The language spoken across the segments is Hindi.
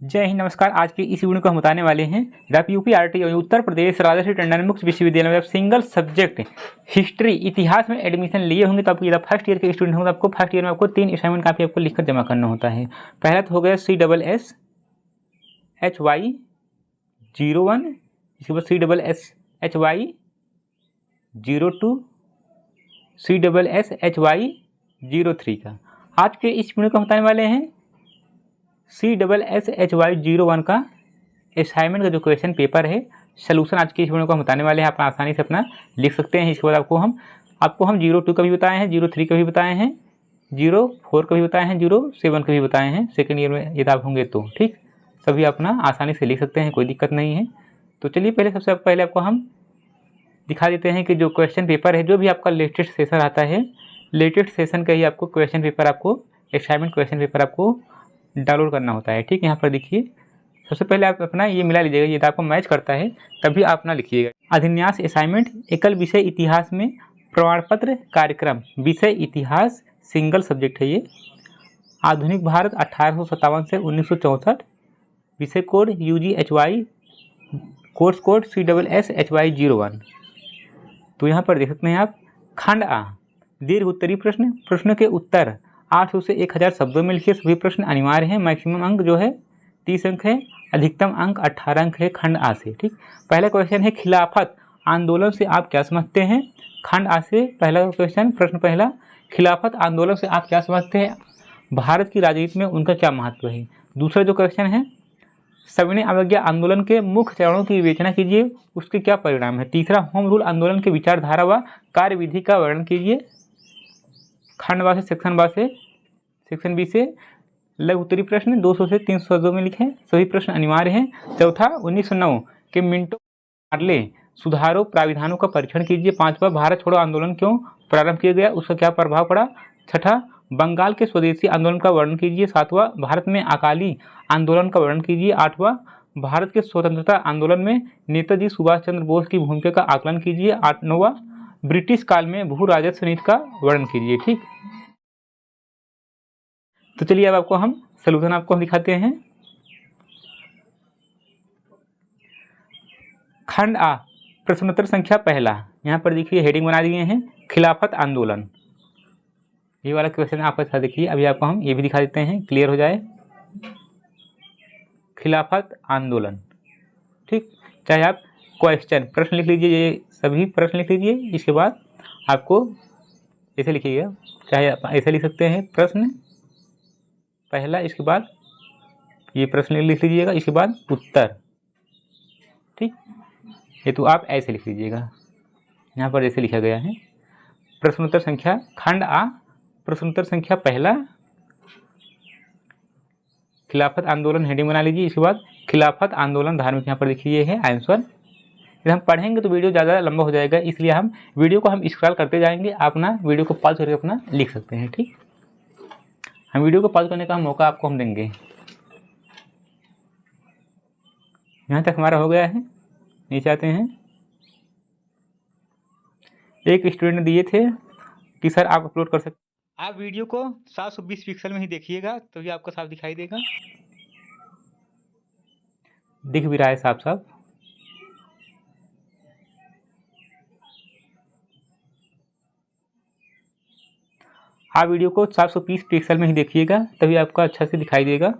जय हिंद, नमस्कार। आज की इस वीडियो को हम बताने वाले हैं यूपीआरटी और उत्तर प्रदेश राजर्षि टंडन मुक्त विश्वविद्यालय में आप सिंगल सब्जेक्ट हिस्ट्री इतिहास में एडमिशन लिए होंगे तो आपको फर्स्ट ईयर के स्टूडेंट होंगे तो आपको फर्स्ट ईयर में आपको 3 असाइनमेंट कापी आपको लिखकर जमा करना होता है। पहला तो हो गया CSSHY01, इसके बाद CSSHY02, CSSHY03 का। आज के इस वीडियो को बताने वाले हैं CSSHY01 का असाइनमेंट का जो क्वेश्चन पेपर है सोल्यूशन आज की इस वीडियो को हम बताने वाले हैं। आप आसानी से अपना लिख सकते हैं। इसके बाद आपको हम 02 का भी बताए हैं, 03 का भी बताए हैं, 04 का भी बताए हैं, 07 का भी बताए हैं। सेकेंड ईयर में यदि आप होंगे तो ठीक सभी अपना आसानी से लिख सकते हैं, कोई दिक्कत नहीं है। तो चलिए सबसे पहले आपको हम दिखा देते हैं कि जो क्वेश्चन पेपर है, जो भी आपका लेटेस्ट सेशन आता है, लेटेस्ट सेशन का ही आपको क्वेश्चन पेपर, आपको असाइनमेंट क्वेश्चन पेपर आपको डाउनलोड करना होता है। ठीक, यहाँ पर देखिए सबसे पहले आप अपना ये मिला लीजिएगा, यदि आपको मैच करता है तभी आप अपना लिखिएगा। अधिन्यास असाइनमेंट एकल विषय इतिहास में प्रमाण पत्र कार्यक्रम, विषय इतिहास सिंगल सब्जेक्ट है ये। आधुनिक भारत 1857 से 1964, विषय code UGHY, course code CSSHY01। तो यहाँ पर देख सकते हैं आप, खंड आ दीर्घ उत्तरी प्रश्न, प्रश्न के उत्तर 800 से 1000 शब्दों में लिखिए। सभी प्रश्न अनिवार्य हैं। मैक्सिमम अंक जो है 30 अंक है, अधिकतम अंक 18 अंक है खंड आ से। ठीक, पहला क्वेश्चन है खिलाफत आंदोलन से आप क्या समझते हैं। खंड आ से पहला क्वेश्चन, प्रश्न पहला, खिलाफत आंदोलन से आप क्या समझते हैं, भारत की राजनीति में उनका क्या महत्व है। दूसरा जो क्वेश्चन है, सविनय अवज्ञा आंदोलन के मुख्य चरणों की विवेचना कीजिए, उसके क्या परिणाम है। तीसरा, होम रूल आंदोलन के विचारधारा व कार्यविधि का वर्णन कीजिए। खंड वा से सेक्शन बी से लघु उत्तरी प्रश्न 200 से 300 शब्दों में लिखें। सभी प्रश्न अनिवार्य हैं। चौथा, 1909 के मिंटो मार्ले सुधारों प्राविधानों का परीक्षण कीजिए। पांचवा, भारत छोड़ो आंदोलन क्यों प्रारंभ किया गया, उसका क्या प्रभाव पड़ा। छठा, बंगाल के स्वदेशी आंदोलन का वर्णन कीजिए। सातवां, भारत में अकाली आंदोलन का वर्णन कीजिए। आठवां, भारत के स्वतंत्रता आंदोलन में नेताजी सुभाष चंद्र बोस की भूमिका का आकलन कीजिए। नौवां, ब्रिटिश काल में भू राजस्व नीति का वर्णन कीजिए। ठीक, तो चलिए अब आपको हम सलूशन आपको हम दिखाते हैं। खंड आ प्रश्नोत्तर संख्या पहला, यहाँ पर देखिए हेडिंग बना दिए हैं, खिलाफत आंदोलन। ये वाला क्वेश्चन आपके साथ देखिए, अभी आपको हम ये भी दिखा देते हैं, क्लियर हो जाए। खिलाफत आंदोलन, ठीक, चाहे आप क्वेश्चन प्रश्न लिख लीजिए, ये सभी प्रश्न लिख लीजिए। इसके बाद आपको ऐसे लिखिएगा, चाहे आप ऐसे लिख सकते हैं, प्रश्न पहला, इसके बाद ये प्रश्न लिख लीजिएगा, इसके बाद उत्तर। ठीक, ये तो आप ऐसे लिख लीजिएगा, यहाँ पर जैसे लिखा गया है। प्रश्नोत्तर संख्या खंड आ प्रश्नोत्तर संख्या पहला, खिलाफत आंदोलन हेडिंग बना लीजिए। इसके बाद खिलाफत आंदोलन धार्मिक, यहाँ पर देखिए है आंसर। यदि हम पढ़ेंगे तो वीडियो ज़्यादा लंबा हो जाएगा, इसलिए हम वीडियो को हम स्क्रॉल करते जाएंगे। आप ना वीडियो को पॉज करके अपना लिख सकते हैं। ठीक, हम वीडियो को पॉज करने का मौका आपको हम देंगे। यहाँ तक हमारा हो गया है, नीचे आते हैं। एक स्टूडेंट दिए थे कि सर आप अपलोड कर सकते, आप वीडियो को 720 पिक्सल में ही देखिएगा तभी आपको साफ दिखाई देगा। दिख भी रहा है साफ साफ। आप वीडियो को 720 पिक्सल में ही देखिएगा तभी आपको अच्छा से दिखाई देगा।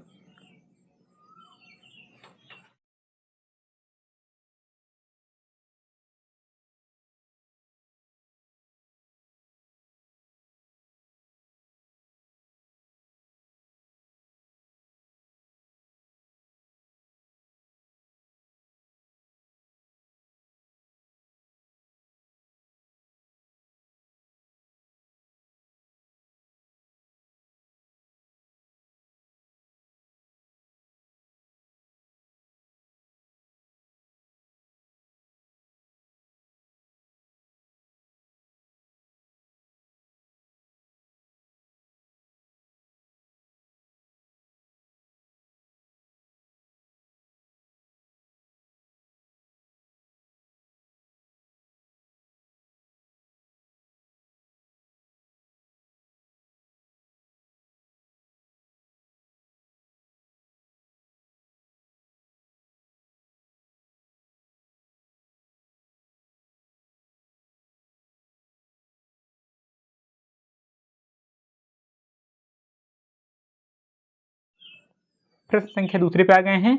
प्रश्न संख्या दूसरे पे आ गए हैं।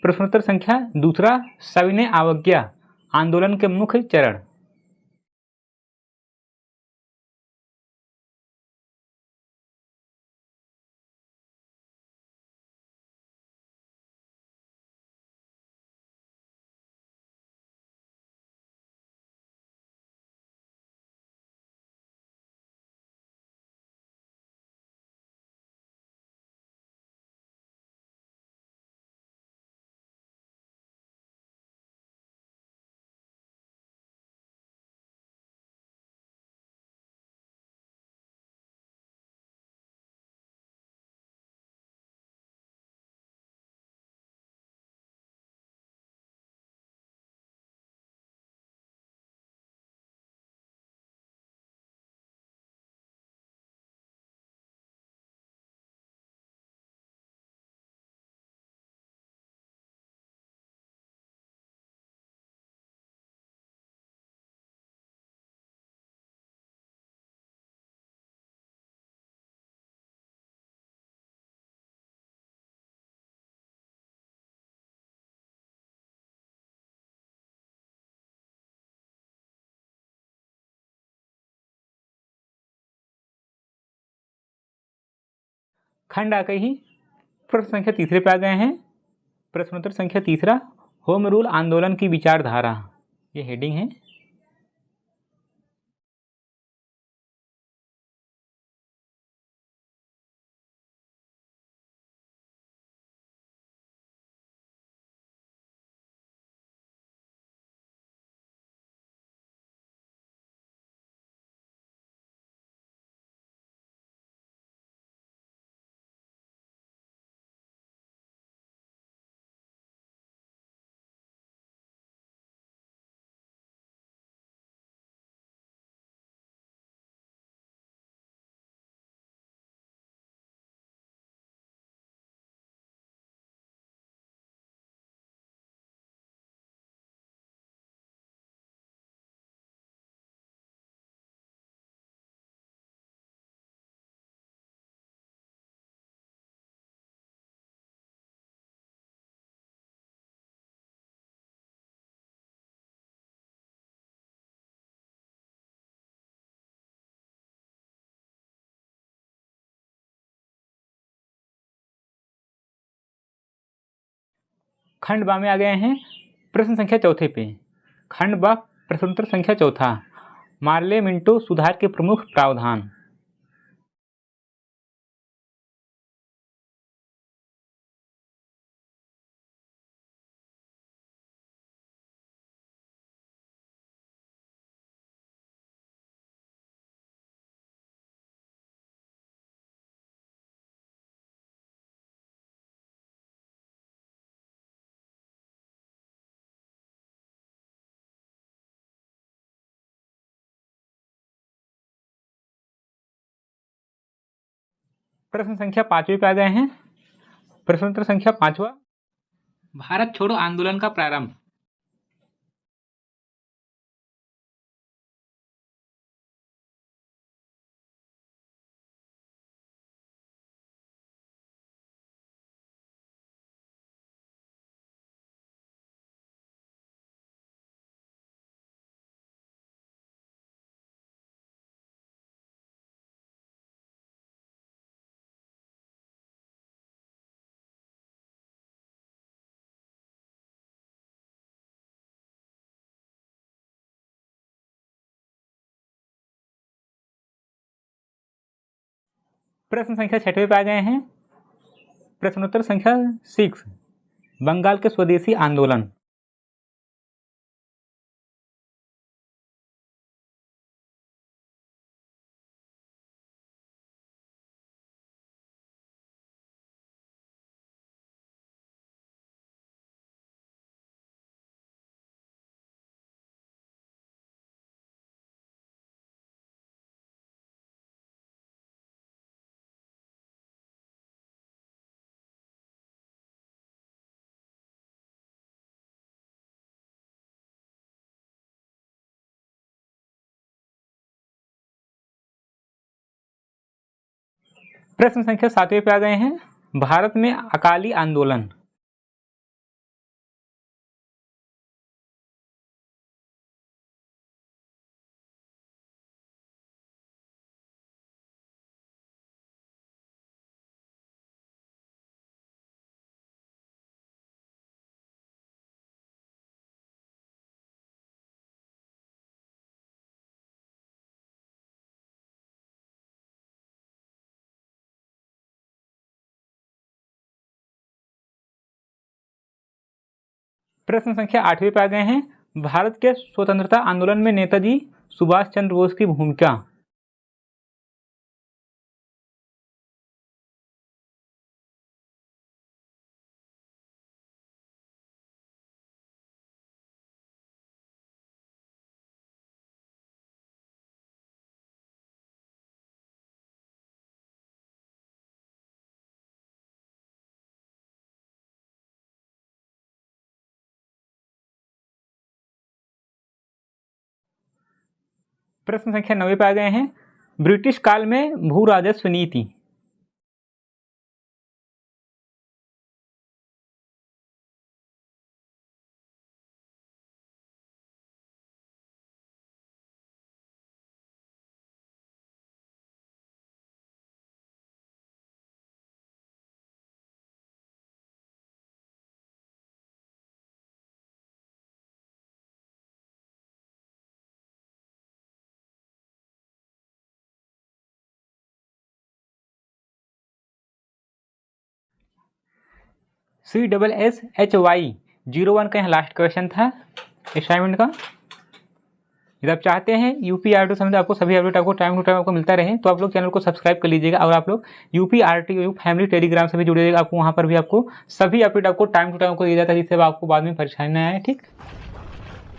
प्रश्नोत्तर संख्या दूसरा, सविनय अवज्ञा आंदोलन के मुख्य चरण। खंड आ गई ही। प्रश्न संख्या तीसरे पे आ गए हैं। प्रश्नोत्तर संख्या तीसरा, होम रूल आंदोलन की विचारधारा, ये हेडिंग है। खंड बा में आ गए हैं। प्रश्न संख्या चौथे पे। खंड बा प्रश्नोत्तर संख्या चौथा, मार्ले मिंटो सुधार के प्रमुख प्रावधान। प्रश्न संख्या पांचवे पे आ गए हैं। प्रश्नोत्तर संख्या पांचवा, भारत छोड़ो आंदोलन का प्रारंभ। प्रश्न संख्या छठवें पे आ गए हैं। प्रश्नोत्तर संख्या 6, बंगाल के स्वदेशी आंदोलन। प्रश्न संख्या सातवें पे आ गए हैं। भारत में अकाली आंदोलन। प्रश्न संख्या 8वें पे आ गए हैं। भारत के स्वतंत्रता आंदोलन में नेताजी सुभाष चंद्र बोस की भूमिका। प्रश्न संख्या 9 पे आ गए हैं। ब्रिटिश काल में भू राजस्व नीति। CSSHY01 का यहाँ लास्ट क्वेश्चन था असाइनमेंट का। यदि आप चाहते हैं UPRTO संबंधित आपको सभी अपडेट आपको टाइम टू टाइम आपको मिलता रहे तो आप लोग चैनल को सब्सक्राइब कर लीजिएगा और आप लोग UPRTO फैमिली टेलीग्राम से भी जुड़ जाइएगा। आपको वहाँ पर भी आपको सभी अपडेट आपको टाइम टू टाइम आपको दिया जाता है, जिससे आपको बाद में परेशानी न आए। ठीक,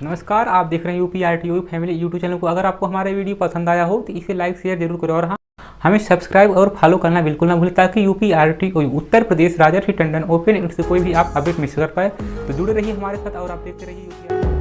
नमस्कार, आप देख रहे हैं UPRTO फैमिली यूट्यूब चैनल को। अगर आपको हमारा वीडियो पसंद आया हो तो इसे लाइक शेयर जरूर करें और हाँ, हमें सब्सक्राइब और फॉलो करना बिल्कुल ना भूलें, ताकि UPRTO उत्तर प्रदेश राजर्षि टंडन ओपन से कोई भी आप अपडेट मिस कर पाए। तो जुड़े रहिए हमारे साथ और आप देखते रहिए UPRTO।